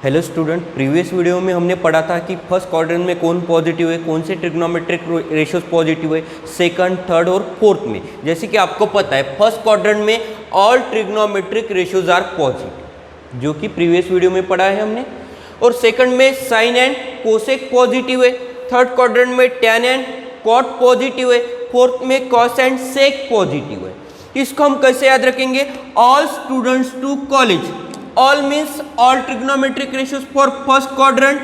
Hello student, previous video में हमने पढ़ा था कि फर्स्ट क्वाड्रेंट में कौन पॉजिटिव है, कौन से ट्रिग्नोमेट्रिक रेशियोज पॉजिटिव है, सेकंड, थर्ड और फोर्थ में। जैसे कि आपको पता है फर्स्ट क्वाड्रेंट में all trigonometric ratios are positive, जो कि प्रीवियस वीडियो में पढ़ा है हमने। और सेकंड में साइन एंड कोसेक पॉजिटिव है, थर्ड क्वाड्रेंट में टैन एंड कॉट पॉजिटिव है, फोर्थ में कॉस एंड सेक पॉजिटिव है। इसको हम कैसे याद रखेंगे? All students to college, all means all trigonometric ratios for first quadrant.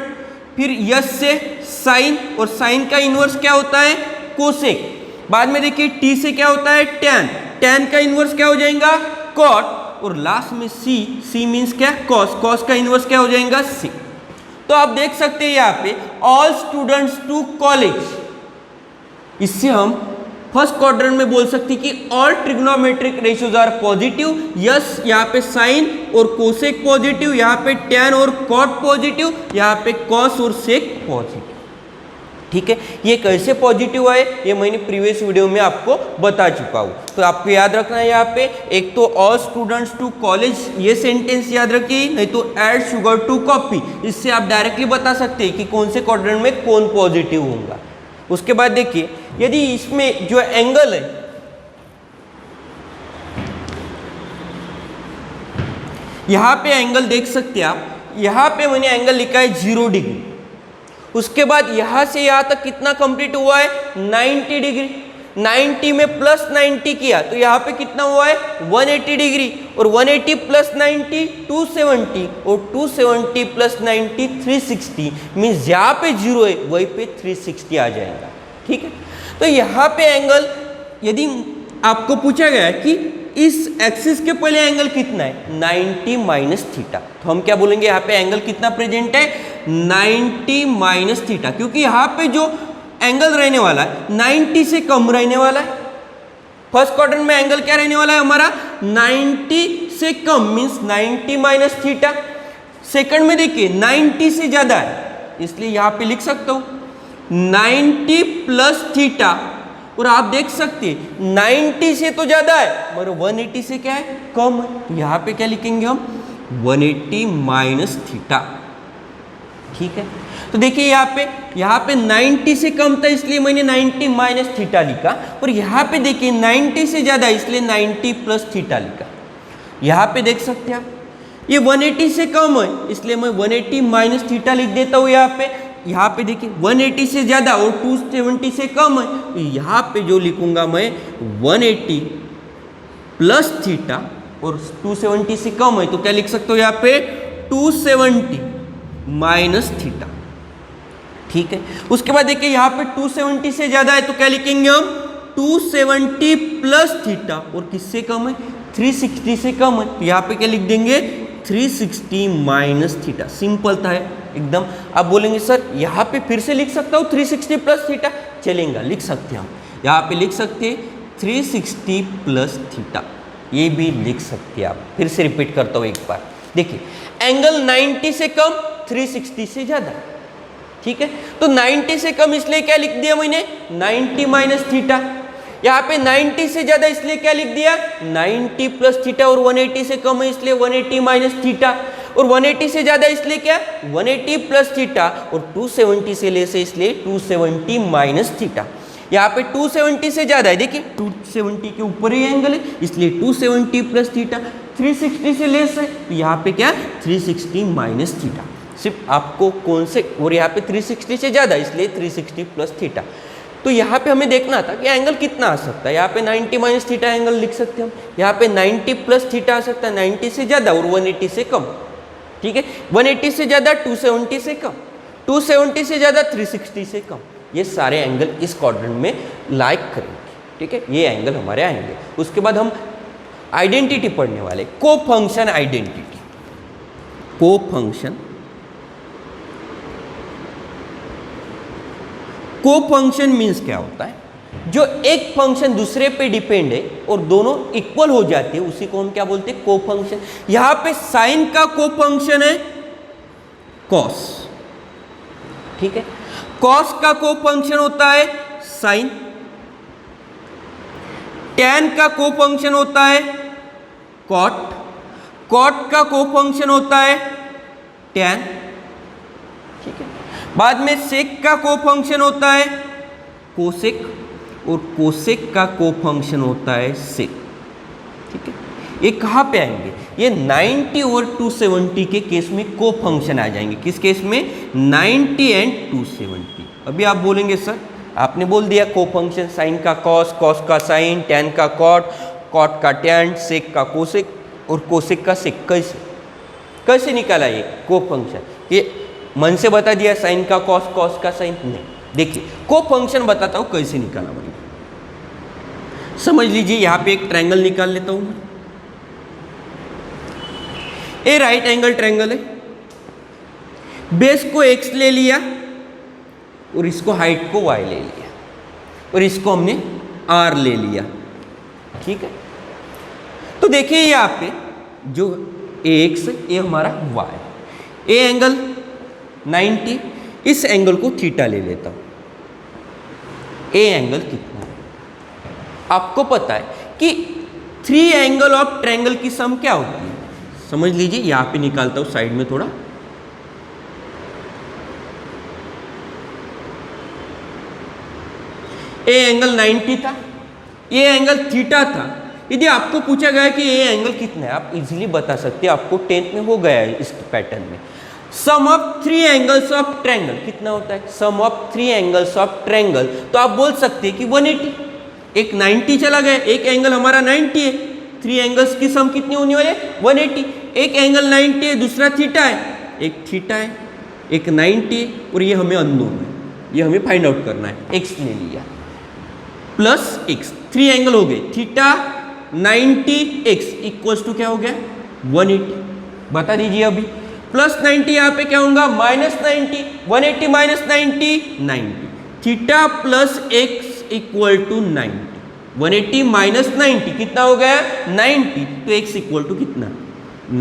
फिर यस से साइन, और साइन का इनवर्स क्या होता है? कोसेक। बाद में देखिए टी से क्या होता है? टैन, टैन का इनवर्स क्या हो जाएगा? कॉट। और लास्ट में सी, सी मीन्स क्या? कॉस, कॉस का इनवर्स क्या हो जाएगा? सी। तो आप देख सकते हैं यहाँ पे ऑल स्टूडेंट्स टू कॉलेज, इससे हम फर्स्ट क्वाड्रेंट में बोल सकते हैं कि all trigonometric ratios are positive. Yes यहाँ पे साइन और कोसेक पॉजिटिव, यहाँ पे टैन और कॉट पॉजिटिव, यहाँ पे कॉस और सेक पॉजिटिव। ठीक है, ये कैसे पॉजिटिव है ये मैंने प्रीवियस वीडियो में आपको बता चुका हूँ। तो आपको याद रखना है यहाँ पे एक तो ऑल स्टूडेंट्स टू कॉलेज, ये सेंटेंस याद रखिए, नहीं तो ऐड शुगर टू कॉफी, इससे आप डायरेक्टली बता सकते हैं कि कौन से क्वाड्रेंट में कौन पॉजिटिव होगा। उसके बाद देखिए यदि इसमें जो एंगल है, यहां पे एंगल देख सकते हैं आप, यहां पे मैंने एंगल लिखा है 0 डिग्री। उसके बाद यहां से यहां तक कितना कंप्लीट हुआ है? 90 डिग्री। 90 में प्लस 90 किया तो यहाँ पे कितना हुआ है? 180 डिग्री। और 180 प्लस 90 270, और 270 प्लस 90 360, मीन्स जहाँ पे 0 है वहीं पे 360 आ जाएगा। ठीक है, तो यहाँ पे एंगल यदि आपको पूछा गया है कि इस एक्सिस के पहले एंगल कितना है? 90 माइनस थीटा, तो हम क्या बोलेंगे यहाँ पे एंगल कितना प्रेजेंट है? 90 माइनस थीटा, क्योंकि यहाँ पे जो एंगल रहने वाला है 90 से कम रहने वाला है। फर्स्ट क्वाड्रेंट में एंगल क्या रहने वाला है हमारा? 90 से कम, मीन्स 90 माइनस थीटा। सेकंड में देखिए 90 से ज्यादा है, इसलिए यहां पे लिख सकता हूं 90 प्लस थीटा। और आप देख सकते हैं 90 से तो ज्यादा है मगर 180 से क्या है? कम है, तो यहां पे क्या लिखेंगे हम? 180 माइनस थीटा। ठीक है, तो देखिए यहाँ पे 90 से कम था इसलिए मैंने 90 माइनस थीटा लिखा, और यहाँ पे देखिए 90 से ज़्यादा इसलिए 90 प्लस थीटा लिखा। यहाँ पे देख सकते हैं आप ये 180 से कम है इसलिए मैं 180 माइनस थीटा लिख देता हूँ। यहाँ पे देखिए 180 से ज़्यादा और 270 से कम है, तो यहाँ पे जो लिखूंगा मैं 180 प्लस थीटा, और 270 से कम है तो क्या लिख सकते हो यहाँ पे? 270 माइनस थीटा। ठीक है, उसके बाद देखिए यहाँ पे 270 से ज्यादा है तो क्या लिखेंगे हम? 270 प्लस थीटा, और किससे कम है? 360 से कम है, तो यहाँ पे क्या लिख देंगे? 360 माइनस थीटा। सिंपल था एकदम। आप बोलेंगे सर यहाँ पे फिर से लिख सकता हूँ 360 प्लस थीटा? चलेगा, लिख सकते हैं हम। यहाँ पे लिख सकते हैं 360 प्लस थीटा, ये भी लिख सकते हैं आप। फिर से रिपीट करता हूँ एक बार। देखिए एंगल 90 से कम, 360 से ज्यादा। ठीक है, तो 90 से कम इसलिए क्या लिख दिया मैंने? 90 माइनस थीटा। यहाँ पे 90 से ज्यादा इसलिए क्या लिख दिया? 90 प्लस थीटा, और 180 से कम है इसलिए 180 माइनस थीटा, और 180 से ज्यादा इसलिए क्या? 180 प्लस थीटा, और 270 से लेस है इसलिए 270 माइनस थीटा। यहाँ पे 270 से ज्यादा है, देखिए 270 के ऊपर ही एंगल है इसलिए 270 प्लस थीटा। 360 से लेस है तो यहाँ पे क्या? 360 माइनस थीटा। सिर्फ आपको कौन से, और यहाँ पे 360 से ज़्यादा इसलिए 360 प्लस थीटा। तो यहाँ पे हमें देखना था कि एंगल कितना आ सकता है। यहाँ पे 90 माइनस थीटा एंगल लिख सकते हैं हम। यहाँ पे 90 प्लस थीटा आ सकता है, 90 से ज़्यादा और 180 से कम। ठीक है, 180 से ज़्यादा 270 से कम, 270 से ज़्यादा 360 से कम। ये सारे एंगल इस क्वाड्रेंट में लाइक करेंगे। ठीक है, ये एंगल हमारे आएंगे। उसके बाद हम आइडेंटिटी पढ़ने वाले, को फंक्शन आइडेंटिटी। को फंक्शन, को फंक्शन मीन्स क्या होता है? जो एक फंक्शन दूसरे पे डिपेंड है और दोनों इक्वल हो जाते हैं उसी को हम क्या बोलते हैं? को फंक्शन। यहां पे साइन का को फंक्शन है कॉस। ठीक है, कॉस का को फंक्शन होता है साइन। टैन का को फंक्शन होता है कॉट। कॉट का को फंक्शन होता है tan, ठीक है। बाद में सेक का को फंक्शन होता है कोसेक, और कोसेक का को फंक्शन होता है सेक, ठीक है। ये कहाँ पे आएंगे? ये 90 और 270 के केस में को फंक्शन आ जाएंगे। किस केस में? 90 एंड 270। अभी आप बोलेंगे सर आपने बोल दिया को फंक्शन, साइन का कॉस, कॉस का साइन, टैन का कॉट, कॉट का टैन, सेक का कोसेक और कोसेक का सेक। कैसे निकाला ये को फंक्शन? ये मन से बता दिया साइन का कॉस, कॉस का साइन? नहीं, देखिए को फंक्शन बताता हूं कैसे निकाला मैंने। समझ लीजिए यहां पे एक ट्रायंगल निकाल लेता हूं मैं। ए राइट एंगल ट्रायंगल है, बेस को x ले लिया और इसको हाइट को y ले लिया और इसको हमने r ले लिया, ठीक है। तो देखिए यहाँ पे जो ax ये हमारा y, ए एंगल 90, इस एंगल को थीटा ले लेता हूं। ए एंगल कितना है? आपको पता है कि 3 एंगल ऑफ ट्रायंगल की सम क्या होती है? समझ लीजिए यहां पे निकालता हूं साइड में थोड़ा। ए एंगल 90 था, ये एंगल थीटा था। यदि आपको पूछा गया कि ये एंगल कितना है, आप इजीली बता सकते हैं, आपको 10th में हो गया है इस पैटर्न में। सम ऑफ 3 एंगल्स ऑफ ट्रायंगल कितना होता है? सम ऑफ 3 एंगल्स ऑफ ट्रायंगल, तो आप बोल सकते हैं कि 180। एक 90 चला गया, एक एंगल हमारा 90 है, 3 एंगल्स की सम कितनी होने वाली है? 180। एक एंगल 90 है, दूसरा थीटा है, एक थीटा है, एक 90 है, और ये हमें अननोन है, ये हमें फाइंड आउट करना है। एक्स ले लिया प्लस एक्स, 3 एंगल हो गए, थीटा 90 एक्स इक्वल्स टू क्या हो गया? 180। बता दीजिए अभी। प्लस 90 यहाँ पे क्या होगा? Minus 90, 180 minus 90, 90। Theta plus x equal to 90, 180 minus 90 कितना हो गया? 90। तो एक्स इक्वल टू कितना?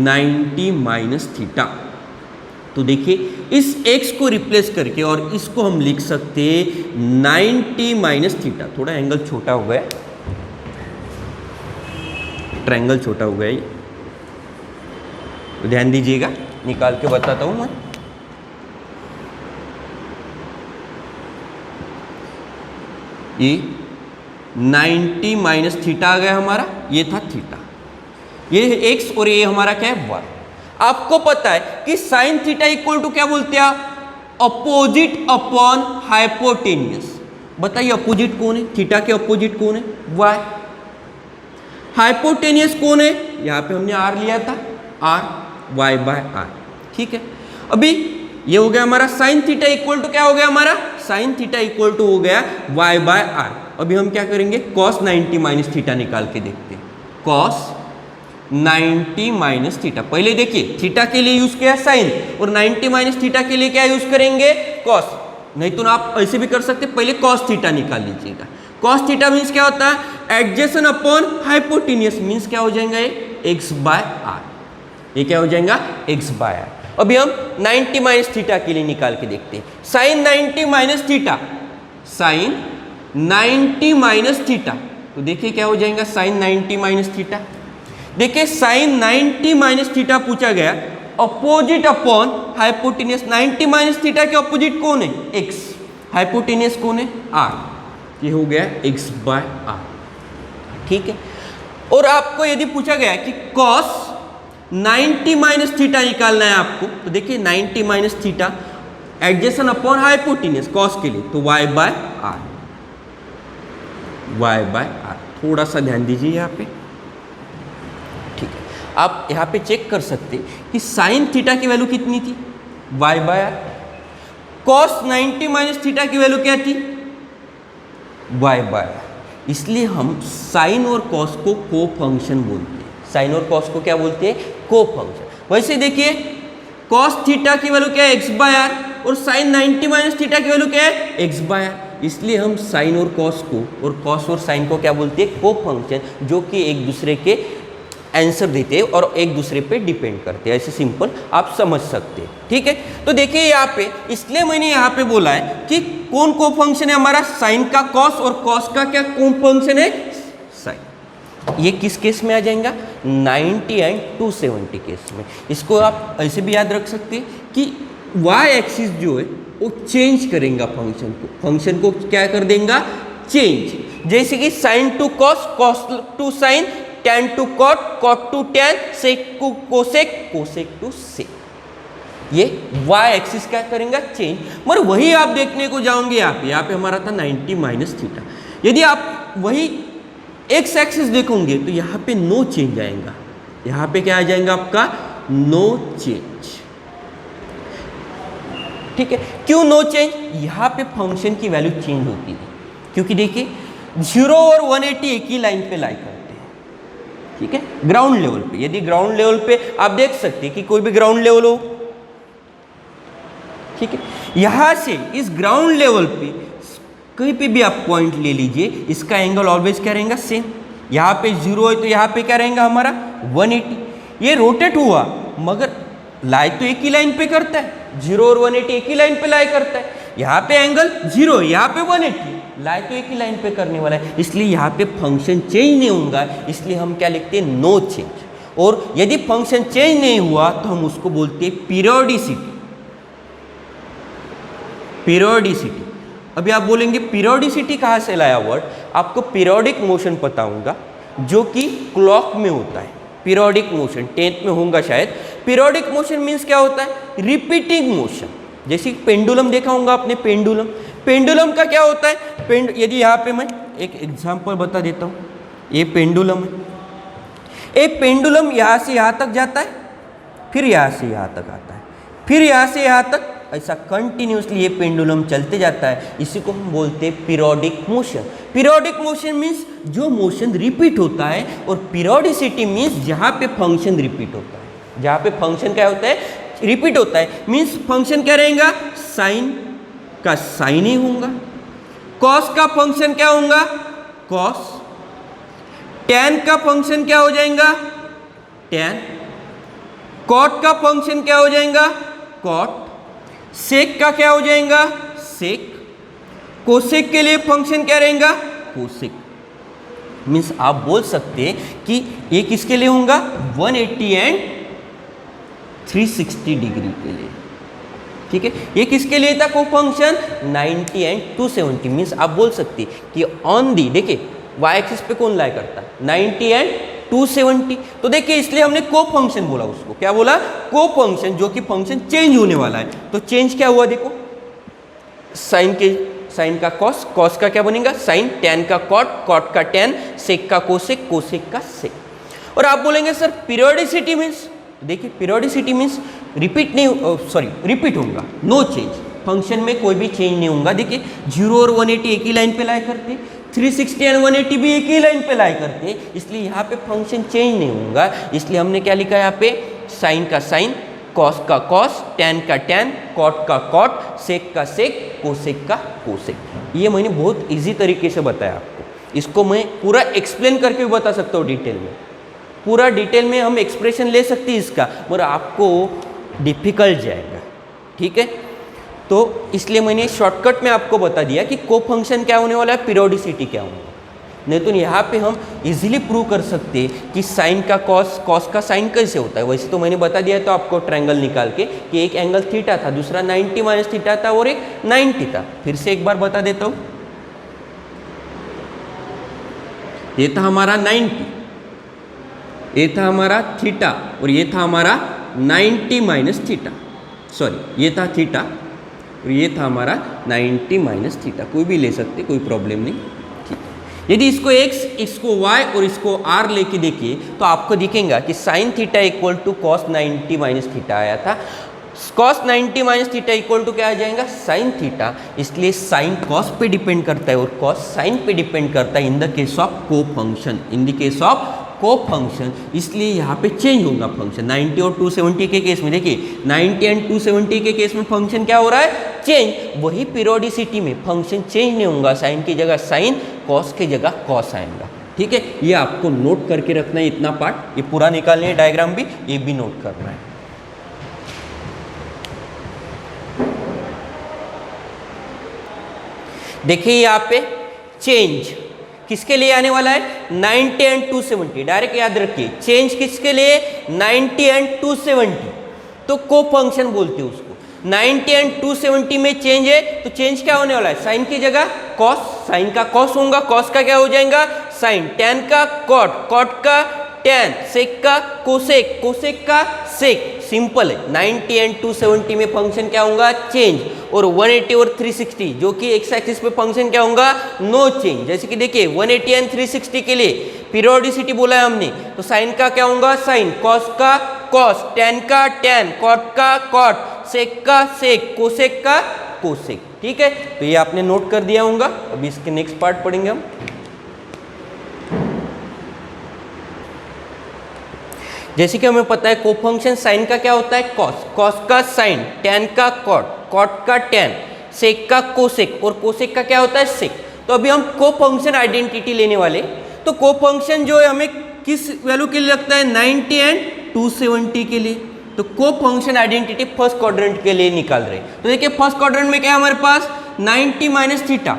90 माइनस थीटा। तो देखिए इस x को रिप्लेस करके और इसको हम लिख सकते 90 माइनस थीटा। थोड़ा एंगल छोटा हो गया, ट्रायंगल छोटा हो गया, ये तो ध्यान दीजिएगा, निकाल के बताता हूं मैं। ये 90 माइनस थीटा आ गया हमारा, ये था थीटा, ये है x और ये हमारा क्या है? y। आपको पता है कि साइन थीटा इक्वल टू क्या बोलते हैं आप? Opposite upon hypotenuse. बताइए अपोजिट कौन है? थीटा के अपोजिट कौन है? y। हाइपोटेनियस कौन है? यहां पे हमने r लिया था, r, y बाय r, ठीक है। अभी ये हो गया हमारा साइन थीटा इक्वल टू क्या हो गया हमारा? साइन थीटा इक्वल टू हो गया y बाय r। अभी हम क्या करेंगे? cos 90 माइनस थीटा निकाल के देखते हैं। cos 90 माइनस थीटा, पहले देखिए थीटा के लिए यूज किया साइन और 90 माइनस थीटा के लिए क्या यूज करेंगे? कॉस। नहीं तो आप ऐसे भी कर सकते, पहले कॉस थीटा निकाल लीजिएगा। कॉस थीटा मीन्स क्या होता है? एडजेसेंट अपॉन हाइपोटेनियस, मीन्स क्या हो जाएगा? ये एक्स बाय आर, ये क्या हो जाएगा? X by r. अभी हम 90 माइनस थीटा के लिए निकाल के देखते हैं। Sine 90 minus theta, sine 90 minus theta, तो देखिए क्या हो जाएगा? Sine 90 minus theta. देखिए साइन 90 माइनस थीटा पूछा गया, opposite upon hypotenuse. 90 minus theta के अपोजिट कौन है? x। हाइपोटेनियस कौन है? r। ये हो गया x बाय r, ठीक है। और आपको यदि पूछा गया कि cos 90 माइनस थीटा निकालना है आपको, तो देखिए 90 minus theta adjacent upon hypotenuse cos के लिए, तो y by r, y by r। थोड़ा सा ध्यान दीजिए यहाँ पे, ठीक है। आप यहाँ पे चेक कर सकते कि साइन थीटा की वैल्यू कितनी थी? y by r। cos 90 minus theta की वैल्यू क्या थी? y by r। इसलिए हम साइन और cos को को फंक्शन बोलते हैं। साइन और cos को क्या बोलते हैं? को फंक्शन। वैसे देखिए cos थीटा की वैल्यू क्या है? x बाय r, और साइन 90 माइनस थीटा की वैल्यू क्या है? x by r। इसलिए हम साइन और cos को और cos और साइन को क्या बोलते हैं? को फंक्शन, जो कि एक दूसरे के आंसर देते हैं और एक दूसरे पे डिपेंड करते हैं। ऐसे सिंपल आप समझ सकते हैं, ठीक है। तो देखिए यहाँ पे, इसलिए मैंने यहाँ पे बोला है कि कौन को फंक्शन है हमारा? साइन का cos, और cos का क्या कौन फंक्शन है? साइन। ये किस केस में आ जाएगा? 90 एंड 270 केस में। इसको आप ऐसे भी याद रख सकते हैं कि y एक्सिस जो है वो चेंज करेगा फंक्शन को क्या कर देगा? चेंज। जैसे कि sine to cos, cos to sine, tan to cot, cot to tan, sec to cosec, cosec to sec. ये y एक्सिस क्या करेगा? चेंज। मगर वही आप देखने को जाओगे यहाँ पे हमारा था 90 माइनस थीटा। यदि आप वही x एक्सिस देखोगे तो यहाँ पे नो चेंज आएगा। यहाँ पे क्या आ जाएगा आपका? No change. ठीक है, क्यों नो चेंज? यहाँ पे फंक्शन की वैल्यू चेंज होती है, क्योंकि देखिए 0 और 180 एक ही लाइन पे लाई करते हैं। ठीक है, ग्राउंड लेवल पे। यदि ग्राउंड लेवल पे आप देख सकते हैं कि कोई भी ग्राउंड लेवल हो, ठीक है, यहां से इस ग्राउंड लेवल पे कहीं पे भी आप पॉइंट ले लीजिए, इसका एंगल ऑलवेज क्या रहेगा? सेम। यहाँ पे 0 है तो यहाँ पे क्या रहेगा हमारा? 180। ये रोटेट हुआ मगर लाई तो एक ही लाइन पे करता है, 0 और 180 एक ही लाइन पे लाई करता है। यहाँ पे एंगल 0, यहाँ पे 180, लाई तो एक ही लाइन पे करने वाला है, इसलिए यहाँ पे फंक्शन चेंज नहीं होगा। इसलिए हम क्या लिखते हैं? No change. और यदि फंक्शन चेंज नहीं हुआ तो हम उसको बोलते हैं पीरियोडिसिटी। पीरियोडिसिटी। अभी आप बोलेंगे पीरियोडिसिटी कहाँ से लाया वर्ड? आपको पीरियोडिक मोशन पता होगा जो कि क्लॉक में होता है। पीरियोडिक मोशन 10th में होगा शायद। पीरियोडिक मोशन मीन्स क्या होता है? Repeating motion. जैसे पेंडुलम देखा होगा आपने, पेंडुलम। पेंडुलम का क्या होता है? यदि यहाँ पे मैं एक एग्जांपल बता देता हूँ, ये पेंडुलम है। एक पेंडुलम यहाँ से यहाँ तक जाता है, फिर यहाँ से यहाँ तक आता है, फिर यहाँ से यहाँ तक, ऐसा कंटिन्यूसली ये पेंडुलम चलते जाता है। इसी को हम बोलते हैं periodic motion. Periodic motion means जो मोशन रिपीट होता है, और पीरियोडिसिटी मीन्स जहाँ पे फंक्शन रिपीट होता है। जहाँ पे फंक्शन क्या होता है? रिपीट होता है। मीन्स फंक्शन क्या रहेगा? साइन का साइन ही होगा, कॉस का फंक्शन क्या होगा? कॉस। टैन का फंक्शन क्या हो जाएगा? टैन। कॉट का फंक्शन क्या हो जाएगा? कॉट। सेक का क्या हो जाएगा? सेक। कोसेक के लिए फंक्शन क्या रहेगा? कोसेक। मीन्स आप बोल सकते हैं कि ये किसके लिए होगा? 180 एंड 360 डिग्री के लिए। ठीक है, ये किसके लिए था को फंक्शन? 90 एंड 270। मीन्स आप बोल सकते हैं कि ऑन दी, देखिए y एक्सिस पे कौन लाई करता है? 90 एंड 270। तो देखिए इसलिए हमने को फंक्शन बोला उसको। क्या बोला? को फंक्शन, जो कि फंक्शन चेंज होने वाला है। तो चेंज क्या हुआ? देखो साइन का कॉस, कॉस का क्या बनेगा? साइन। टैन का कॉट, कॉट का टैन, सेक का कोसेक, कोसेक का सेक। और आप बोलेंगे सर पीरियोडिसिटी मीन्स, देखिए पीरियोडिसिटी मीन्स रिपीट नहीं, सॉरी रिपीट होगा, नो चेंज। फंक्शन में कोई भी चेंज नहीं होगा। देखिए 0 और 180 एक ही लाइन पे लाई करते, 360 एंड 180 भी एक ही लाइन पे लाई करते, इसलिए यहाँ पे फंक्शन चेंज नहीं होगा। इसलिए हमने क्या लिखा है यहाँ पे? साइन का साइन, कॉस का कॉस, टैन का टैन, कॉट का कॉट, सेक का सेक, कोसेक का कोसेक। ये मैंने बहुत इजी तरीके से बताया आपको। इसको मैं पूरा एक्सप्लेन करके भी बता सकता हूँ डिटेल में। पूरा डिटेल में हम एक्सप्रेशन ले सकते हैं इसका, मगर आपको डिफिकल्ट जाएगा। ठीक है, तो इसलिए मैंने शॉर्टकट में आपको बता दिया कि को फंक्शन क्या होने वाला है, पीरियोडिसिटी क्या होगा। नहीं तो यहाँ पे हम इजीली प्रूव कर सकते हैं कि साइन का कॉस, कॉस का साइन कैसे होता है। वैसे तो मैंने बता दिया तो आपको ट्रायंगल निकाल के कि एक एंगल थीटा था, दूसरा 90 माइनस थीटा था और एक 90 था। फिर से एक बार बता देता हूँ, ये था हमारा 90, ये था हमारा थीटा और ये था हमारा 90 माइनस थीटा, सॉरी ये था थीटा और ये था हमारा 90 माइनस थीटा। कोई भी ले सकते, कोई प्रॉब्लम नहीं। ठीक है, यदि इसको x, इसको y और इसको r लेके देखिए तो आपको दिखेगा कि sine theta equal to cos 90 minus theta आया था। Cos 90 minus theta equal to क्या आ जाएगा? Sine theta. इसलिए साइन कॉस पे डिपेंड करता है और कॉस साइन पे डिपेंड करता है in the case of cofunction, in the case of cofunction. इसलिए यहाँ पे चेंज होगा फंक्शन। 90 और 270 के केस में देखिए 90 एंड 270 के केस में फंक्शन क्या हो रहा है? चेंज। वही पीरियोडिसिटी में फंक्शन चेंज नहीं होगा, साइन की जगह साइन, कॉस की जगह कॉस आएगा। ठीक है, ये आपको नोट करके रखना है इतना पार्ट, ये पूरा निकालने है डायग्राम भी, ये भी नोट करना है। देखिए यहाँ पे चेंज किसके लिए आने वाला है 90 एंड 270, डायरेक्ट याद रखिए चेंज किसके लिए 90 एंड 270, तो को फंक्शन बोलते हैं उसको। 90 एंड 270 में चेंज है तो चेंज क्या होने वाला है, साइन की जगह कॉस, साइन का कॉस होगा, कॉस का क्या हो जाएगा साइन, टैन का कॉट, कॉट का टैन, सेक का कोसेक, कोसेक का सेक, सिंपल है। 90 एंड 270 में फंक्शन क्या होगा चेंज, और 180 और 360 जो कि एक्स एक्सिस पे फंक्शन क्या होगा नो चेंज। जैसे कि देखिए 180 एंड 360 के लिए पीरियोडिसिटी बोला है हमने, तो साइन का क्या होगा साइन, कॉस का कॉस, टैन का टैन, कॉट का कॉट, सेक का सेक, कोसेक का कोसेक। ठीक है, तो ये आपने नोट कर दिया होगा। अभी इसके नेक्स्ट पार्ट पढ़ेंगे हम। जैसे कि हमें पता है को फंक्शन साइन का क्या होता है कॉस, कॉस का साइन, टैन का कॉट, कॉट का टैन, सेक का कोसेक, और कोसेक का क्या होता है सेक। तो अभी हम को फंक्शन आइडेंटिटी लेने वाले। तो को फंक्शन जो है हमें किस वैल्यू के लिए लगता है 90 एंड 270 के लिए। तो को फंक्शन आइडेंटिटी फर्स्ट क्वाड्रेंट के लिए निकाल रहे हैं। तो देखिए फर्स्ट क्वाड्रेंट में क्या है हमारे पास 90 minus theta,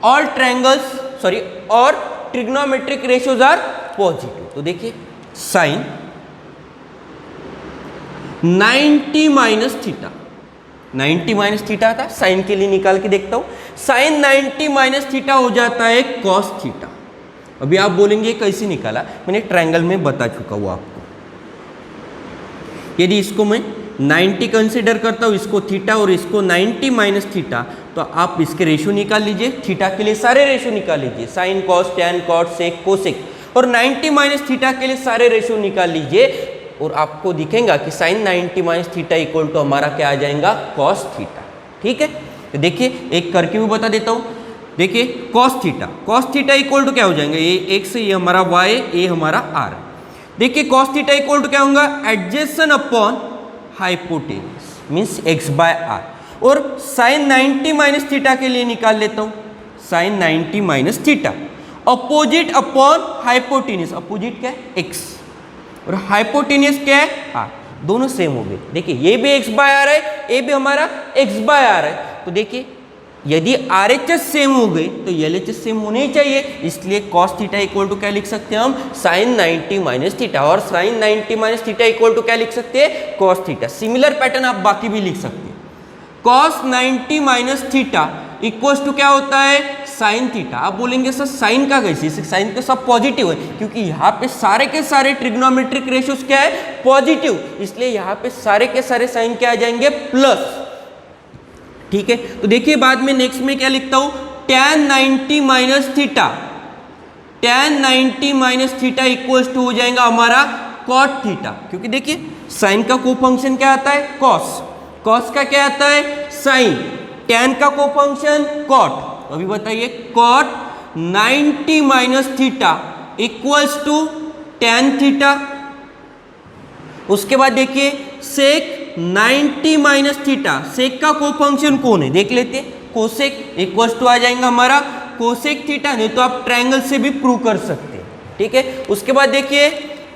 all triangles sorry और ट्रिग्नोमेट्रिक रेशियोज आर पॉजिटिव। तो देखिए sine 90 minus theta, 90 minus theta था, साइन के लिए निकाल के देखता हूं, साइन 90 माइनस थीटा हो जाता है कॉस थीटा। अभी आप बोलेंगे कैसे निकाला, मैंने ट्रायंगल में बता चुका हूं आपको। यदि इसको मैं 90 कंसीडर करता हूं, इसको थीटा और इसको 90 माइनस थीटा, तो आप इसके रेशियो निकाल लीजिए। थीटा के लिए सारे रेशियो निकाल लीजिए, sine cos tan cot sec cosec, और 90 माइनस थीटा के लिए सारे रेशियो निकाल लीजिए, और आपको दिखेगा कि sine 90 minus theta equal to हमारा क्या आ जाएगा कॉस थीटा। ठीक है, तो देखिए एक करके भी बता देता हूँ। देखिए कॉस थीटा इक्वल टू क्या हो जाएंगे, ये एक्स, ये हमारा वाई, ये हमारा आर। देखिए कॉस थीटा इक्वल टू क्या होगा adjacent upon hypotenuse means x by r. और साइन 90 माइनस थीटा के लिए निकाल लेता हूँ, sine 90 minus theta opposite upon hypotenuse, opposite क्या है एक्स और हाइपोटेन्यूज क्या है आर, दोनों सेम हो गए। देखिए ये भी एक्स बाय आर है, ये भी हमारा एक्स बाय आर है। तो देखिए यदि आर एच एस सेम हो गए तो एल एच एस सेम होने ही चाहिए, इसलिए कॉस थीटा इक्वल टू क्या लिख सकते हैं हम साइन 90 माइनस थीटा, और sine 90 minus theta equal to क्या लिख सकते हैं कॉस थीटा। सिमिलर पैटर्न आप बाकी भी लिख सकते हैं। Cos 90 minus theta equals to क्या होता है साइन थीटा। आप बोलेंगे सर साइन का कैसे, साइन का सब पॉजिटिव है, क्योंकि यहाँ पे सारे के सारे ट्रिग्नोमेट्रिक रेशियोज क्या है पॉजिटिव, इसलिए यहाँ पे सारे के सारे साइन क्या आ जाएंगे प्लस। ठीक है, तो देखिए बाद में नेक्स्ट में क्या लिखता हूं tan 90 minus theta, tan 90 minus theta equals to हो जाएगा हमारा कॉट थीटा, क्योंकि देखिए साइन का को फंक्शन क्या आता है कॉस, कॉस का क्या आता है साइन, tan का को फंक्शन कॉट। अभी बताइए cot 90 minus theta equals to tan theta. उसके बाद देखिए सेक 90 माइनस थीटा, सेक का को फंक्शन कौन है देख लेते हैं, कोसेक इक्वल्स टू आ जाएगा हमारा कोसेक थीटा, नहीं तो आप ट्रायंगल से भी प्रूव कर सकते हैं। ठीक है, उसके बाद देखिए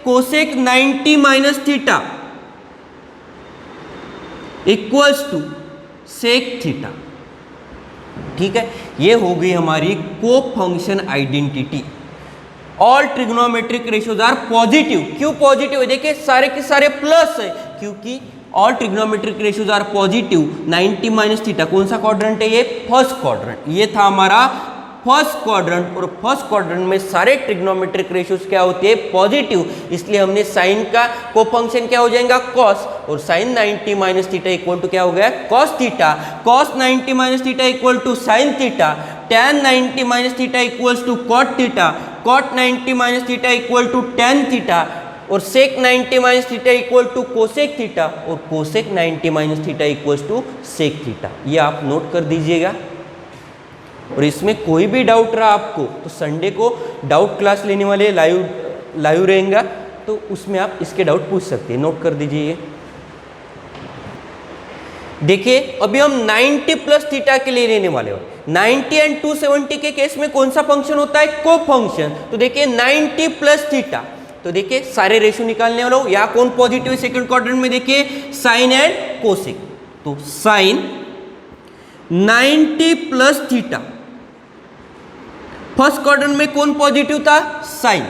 cosec 90 minus theta equals to sec theta. ठीक है, ये हो गई हमारी cofunction identity. All trigonometric ratios are positive. क्यों पॉजिटिव है, देखिए सारे के सारे प्लस है, क्योंकि all trigonometric ratios are positive. 90 minus theta कौन सा क्वाड्रेंट है, ये फर्स्ट क्वाड्रेंट, ये था हमारा फर्स्ट क्वाड्रेंट, और फर्स्ट क्वाड्रेंट में सारे ट्रिग्नोमेट्रिक रेशियोज क्या होते हैं पॉजिटिव, इसलिए हमने साइन का को फंक्शन क्या हो जाएगा कॉस, और sine 90 minus theta equal to क्या हो गया cos theta, cos 90 minus theta equal to sine theta, tan 90 minus theta equals to cot theta, cot 90 minus theta equal to tan theta, और sec 90 minus theta equal to cosec theta, और cosec 90 minus theta equals to sec theta. ये आप note कर दीजिएगा। और इसमें कोई भी डाउट रहा आपको तो संडे को डाउट क्लास लेने वाले लाइव रहेगा, तो उसमें आप इसके डाउट पूछ सकते हैं, नोट कर दीजिए। देखिए अभी हम 90 प्लस थीटा के लिए लेने वाले हो। 90 एंड 270 के केस में कौन सा फंक्शन होता है को फंक्शन। तो देखिए 90 प्लस थीटा, तो देखिए सारे रेशियो निकालने वाला हो, यहाँ कौन पॉजिटिव है सेकंड क्वाड्रेंट में, देखिए साइन एंड कोसेक। तो sine 90 plus theta first quadrant में कौन पॉजिटिव था? साइन,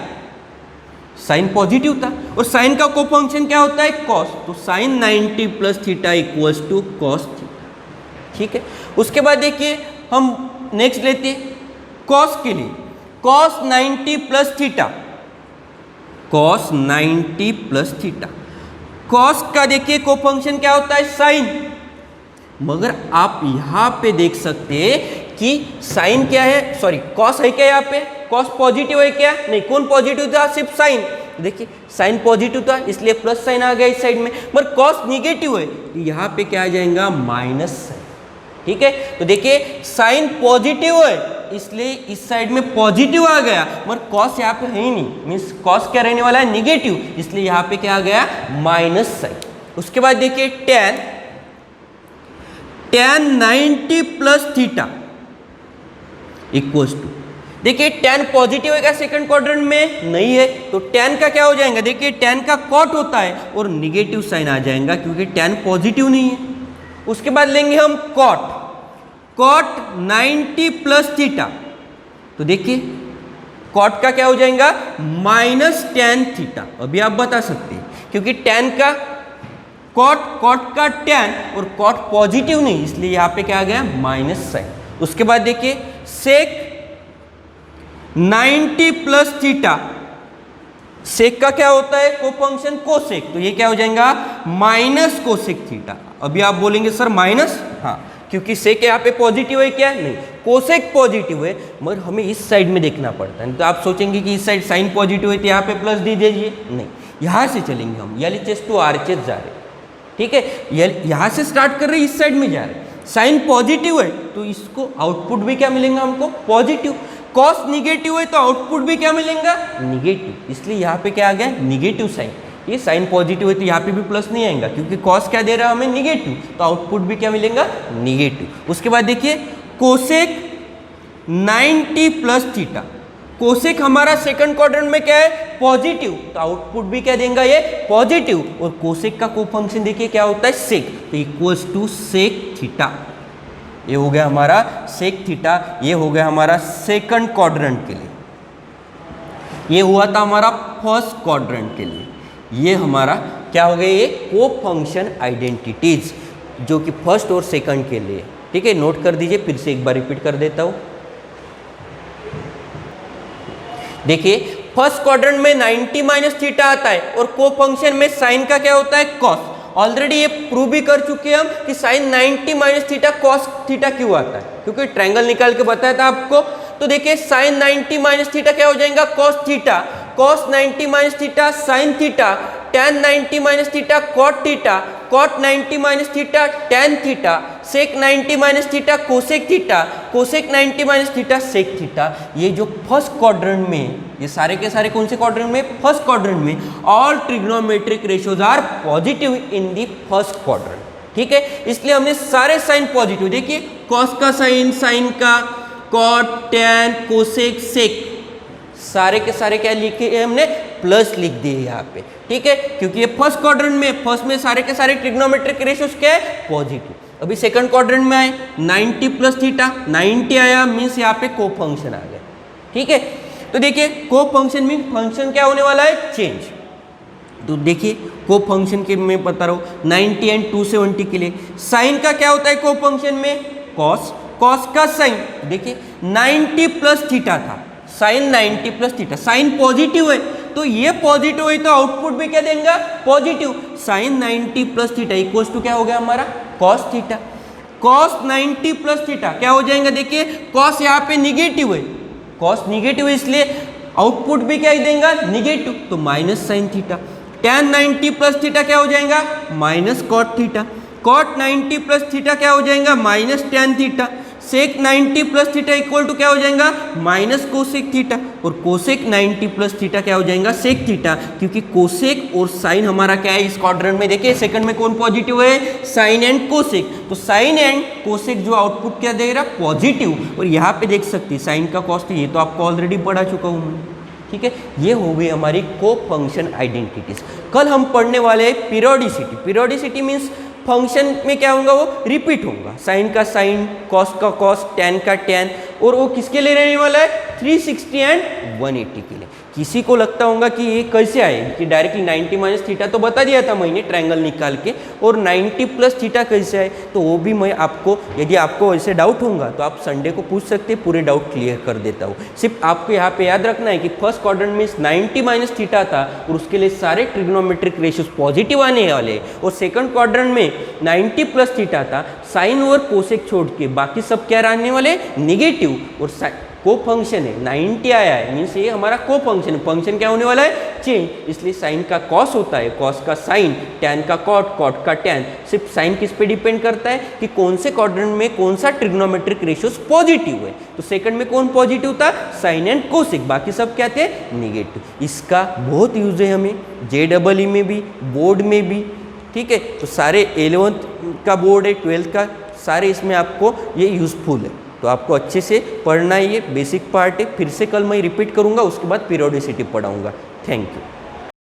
साइन पॉजिटिव था और साइन का को फंक्शन क्या होता है? कॉस। तो sine 90 plus theta equals to cos theta. ठीक है, उसके बाद देखिए हम नेक्स्ट लेते हैं कॉस के लिए, cos 90 plus theta, cos 90 plus theta. Cos का देखिए को फंक्शन क्या होता है? साइन। मगर आप यहां पे देख सकते हैं कि साइन क्या है, सॉरी कॉस है क्या यहाँ पे? कॉस पॉजिटिव है क्या? नहीं, कौन पॉजिटिव था? सिर्फ साइन। देखिए साइन पॉजिटिव था इसलिए प्लस साइन आ गया इस साइड में, पर कॉस निगेटिव है तो यहाँ पे क्या आ जाएगा? Minus sine. ठीक है, तो देखिए साइन पॉजिटिव है इसलिए इस साइड में पॉजिटिव आ गया, मगर कॉस यहाँ पे है ही नहीं, मीन्स कॉस क्या रहने वाला है? निगेटिव, इसलिए यहाँ पे क्या आ गया? Minus sine. उसके बाद देखिए tan, tan 90 plus theta equals to, देखिए टेन पॉजिटिव है क्या सेकंड क्वाड्रेंट में? नहीं है, तो टेन का क्या हो जाएगा? देखिए टेन का कॉट होता है और निगेटिव साइन आ जाएगा क्योंकि टेन पॉजिटिव नहीं है। उसके बाद लेंगे हम कॉट, कॉट 90 प्लस थीटा, तो देखिए कॉट का क्या हो जाएगा? Minus tan theta. अभी आप बता सकते हैं क्योंकि टेन का कॉट, कॉट का टेन और कॉट पॉजिटिव नहीं, इसलिए यहाँ पे क्या आ गया? Minus sine. उसके बाद देखिए सेक 90 प्लस थीटा, सेक का क्या होता है? को फंक्शन कोसेक, तो ये क्या हो जाएगा? Minus cosec theta. अभी आप बोलेंगे सर माइनस, हाँ क्योंकि सेक यहाँ पे पॉजिटिव है क्या? नहीं, कोसेक पॉजिटिव है, मगर हमें इस साइड में देखना पड़ता है। तो आप सोचेंगे कि इस साइड साइन पॉजिटिव है तो यहाँ पे प्लस दे दीजिए, नहीं, यहाँ से चलेंगे हम, एलएचएस टू आरएचएस जा रहे हैं। ठीक है, यहाँ से स्टार्ट कर रहे हैं, इस साइड में जा रहे हैं। साइन पॉजिटिव है तो इसको आउटपुट भी क्या मिलेगा हमको? पॉजिटिव। कॉस निगेटिव है तो आउटपुट भी क्या मिलेगा? निगेटिव, इसलिए यहाँ पे क्या आ गया? Negative sine. ये साइन पॉजिटिव है तो यहाँ पे भी प्लस नहीं आएगा क्योंकि कॉस क्या दे रहा है हमें? निगेटिव, तो आउटपुट भी क्या मिलेगा? निगेटिव। उसके बाद देखिए कोसेक 90 प्लस थीटा, कोसेक हमारा सेकंड क्वाड्रेंट में क्या है? पॉजिटिव, तो आउटपुट भी क्या देगा? ये पॉजिटिव। और कोसेक का को फंक्शन देखिए क्या होता है? सेक, तो इक्वल्स टू सेक थीटा। ये हो गया हमारा सेक थीटा, ये हो गया हमारा सेकंड क्वाड्रेंट के लिए। ये हुआ था हमारा फर्स्ट क्वाड्रेंट के लिए। ये हमारा क्या हो गया? ये को फंक्शन आइडेंटिटीज जो कि फर्स्ट और सेकंड के लिए। ठीक है, नोट कर दीजिए, फिर से एक बार रिपीट कर देता हूं। देखिए फर्स्ट क्वाड्रेंट में 90 माइनस थीटा आता है और को फंक्शन में साइन का क्या होता है? कॉस। ऑलरेडी ये प्रूव भी कर चुके हैं हम कि sine 90 minus theta cos theta क्यों आता है, क्योंकि ट्रायंगल निकाल के बताया था आपको। तो देखिए साइन 90 माइनस थीटा क्या हो जाएगा? Cos theta, cos 90 minus theta sine theta, tan 90 minus theta cot theta, cot 90 minus theta tan theta, sec 90 minus theta cosec theta, cosec 90 minus theta sec theta. ये जो फर्स्ट क्वाड्रेंट में, ये सारे के सारे कौन से क्वाड्रेंट में? फर्स्ट क्वाड्रेंट में। All trigonometric ratios are positive in the first quadrant. ठीक है, इसलिए हमने सारे साइन पॉजिटिव। देखिए कॉस का साइन, साइन का, कॉट, टैन, कोसेक, सेक, सारे के सारे क्या लिखे हमने? प्लस लिख दिए यहाँ पे। ठीक है, क्योंकि ये फर्स्ट क्वाड्रेंट में, फर्स्ट में सारे के सारे ट्रिग्नोमेट्रिक रेशियोज क्या है? पॉजिटिव। अभी सेकंड क्वाड्रेंट में आए 90 प्लस थीटा, 90 आया मीन्स यहाँ पे को फंक्शन आ गया। ठीक है, तो देखिए को फंक्शन मीन फंक्शन क्या होने वाला है? चेंज। तो देखिए को फंक्शन के मैं बता रहा हूँ 90 एंड 270 के लिए साइन का क्या होता है को फंक्शन में? कॉस, कॉस का साइन। देखिए 90 प्लस थीटा था, sine 90 plus theta, sine positive है तो ये पॉजिटिव है तो आउटपुट भी क्या देगा? Positive. Sine 90 plus theta equals to क्या हो गया हमारा? Cos theta. Cos 90 plus theta क्या हो जाएगा? देखिए कॉस यहाँ पे निगेटिव है, कॉस निगेटिव है इसलिए आउटपुट भी क्या देगा? निगेटिव, तो minus sine theta. tan 90 plus theta क्या हो जाएगा? Minus cot theta. Cot 90 plus theta क्या हो जाएगा? Minus tan theta. Sec 90 plus theta equal to क्या हो जाएगा? Minus cosec theta. और कोसेक 90 प्लस थीटा क्या हो जाएगा? सेक थीटा, क्योंकि कोसेक और साइन हमारा क्या है इस क्वाड्रेंट में? देखिए सेकंड में कौन पॉजिटिव है? Sine and cosec. तो साइन एंड कोसेक जो आउटपुट क्या दे रहा? पॉजिटिव। और यहाँ पे देख सकते हैं साइन का कॉस्ट, ये तो आपको ऑलरेडी पढ़ा चुका हूँ। ठीक है, ये हो गई हमारी को फंक्शन आइडेंटिटीज। कल हम पढ़ने वाले हैं पीरियोडिसिटी। पीरियोडिसिटी मीन्स फंक्शन में क्या होगा, वो रिपीट होगा, साइन का साइन, कॉस का कॉस, टैन का टैन, और वो किसके लिए रहने वाला है, 360 एंड 180 के लिए। किसी को लगता होगा कि ये कैसे आए, कि डायरेक्टली 90 माइनस थीटा तो बता दिया था मैंने ट्रायंगल निकाल के, और 90 प्लस थीटा कैसे आए, तो वो भी मैं आपको, यदि आपको ऐसे डाउट होगा तो आप संडे को पूछ सकते हैं, पूरे डाउट क्लियर कर देता हूँ। सिर्फ आपको यहाँ पे याद रखना है कि फर्स्ट क्वाड्रेंट में 90 माइनस थीटा था और उसके लिए सारे ट्रिग्नोमेट्रिक रेशियोज पॉजिटिव आने वाले, और सेकंड क्वाड्रेंट में 90 प्लस थीटा था, साइन और कोसेक छोड़ के बाकी सब क्या रहने वाले, निगेटिव, और को फंक्शन है 90 आया है, मीन्स ये हमारा को फंक्शन है, फंक्शन क्या होने वाला है, चेंज, इसलिए साइन का कॉस होता है, कॉस का साइन, टैन का कॉट, कॉट का टैन। सिर्फ साइन किस पे डिपेंड करता है कि कौन से क्वाड्रेंट में कौन सा ट्रिग्नोमेट्रिक रेशियोज पॉजिटिव है, तो सेकंड में कौन पॉजिटिव था, साइन एंड कोसेक, बाकी सब क्या थे, निगेटिव। इसका बहुत यूज है हमें JEE में भी, बोर्ड में भी, ठीक है। तो सारे 11th का बोर्ड है, 12th का, सारे इसमें आपको ये यूजफुल है, तो आपको अच्छे से पढ़ना है, ये बेसिक पार्ट है। फिर से कल मैं रिपीट करूँगा, उसके बाद पीरियोडिसिटी पढ़ाऊँगा। Thank you.